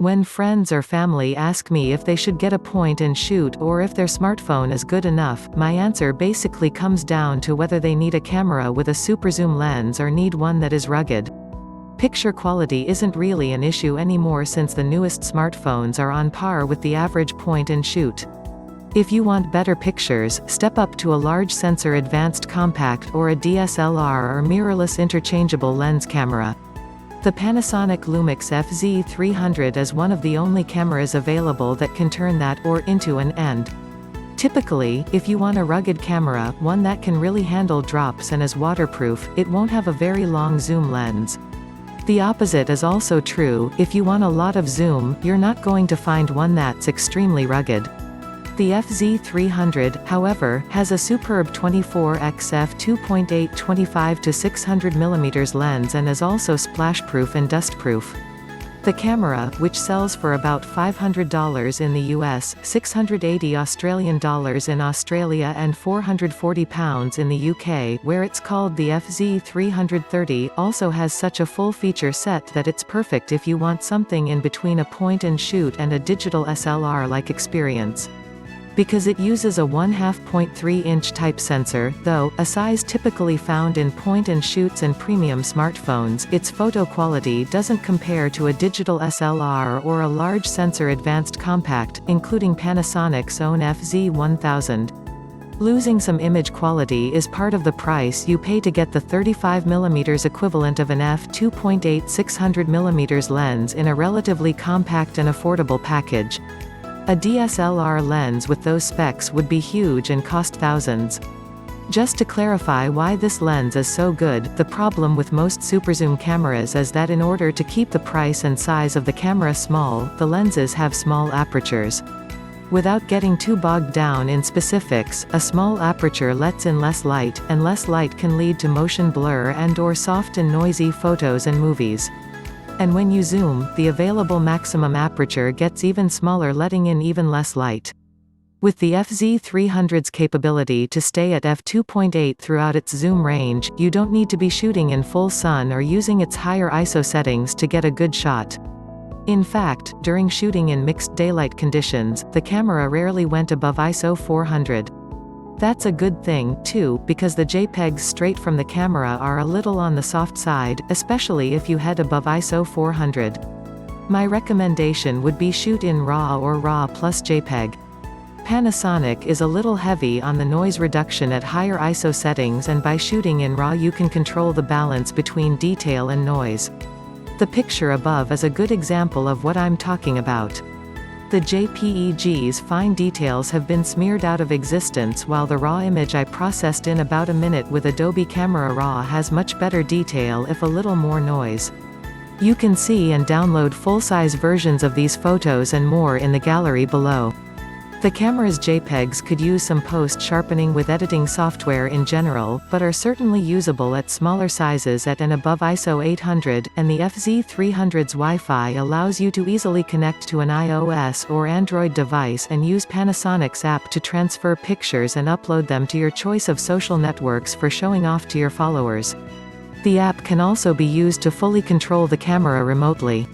When friends or family ask me if they should get a point and shoot or if their smartphone is good enough, my answer basically comes down to whether they need a camera with a super zoom lens or need one that is rugged. Picture quality isn't really an issue anymore since the newest smartphones are on par with the average point and shoot. If you want better pictures, step up to a large sensor advanced compact or a DSLR or mirrorless interchangeable lens camera. The Panasonic Lumix fz300 is one of the only cameras available that can turn that or into an and. Typically, if you want a rugged camera, one that can really handle drops and is waterproof, it won't have a very long zoom lens. The opposite is also true. If you want a lot of zoom, you're not going to find one that's extremely rugged. The fz300, however, has a superb 24x f2.8 25-600mm lens and is also splashproof and dustproof. The camera, which sells for about $500 in the US, $680 in Australia and £440 in the UK, where it's called the fz330, also has such a full feature set that it's perfect if you want something in between a point-and-shoot and a digital SLR-like experience. Because it uses a 1/2.3-inch type sensor, though, a size typically found in point-and-shoots and premium smartphones, its photo quality doesn't compare to a digital SLR or a large sensor advanced compact, including Panasonic's own FZ1000. Losing some image quality is part of the price you pay to get the 35mm equivalent of an f2.8 600mm lens in a relatively compact and affordable package. A DSLR lens with those specs would be huge and cost thousands. Just to clarify why this lens is so good, the problem with most superzoom cameras is that in order to keep the price and size of the camera small, the lenses have small apertures. Without getting too bogged down in specifics, a small aperture lets in less light, and less light can lead to motion blur and/or soft and noisy photos and movies. And when you zoom, the available maximum aperture gets even smaller, letting in even less light. With the fz300's capability to stay at f2.8 throughout its zoom range, you don't need to be shooting in full sun or using its higher ISO settings to get a good shot. In fact, during shooting in mixed daylight conditions, the camera rarely went above ISO 400. That's a good thing, too, because the JPEGs straight from the camera are a little on the soft side, especially if you head above ISO 400. My recommendation would be shoot in RAW or RAW plus JPEG. Panasonic is a little heavy on the noise reduction at higher ISO settings, and by shooting in RAW you can control the balance between detail and noise. The picture above is a good example of what I'm talking about. The JPEG's fine details have been smeared out of existence, while the raw image I processed in about a minute with Adobe Camera Raw has much better detail if a little more noise. You can see and download full-size versions of these photos and more in the gallery below. The camera's JPEGs could use some post-sharpening with editing software in general, but are certainly usable at smaller sizes at and above ISO 800, and the fz300's Wi-Fi allows you to easily connect to an iOS or Android device and use Panasonic's app to transfer pictures and upload them to your choice of social networks for showing off to your followers. The app can also be used to fully control the camera remotely.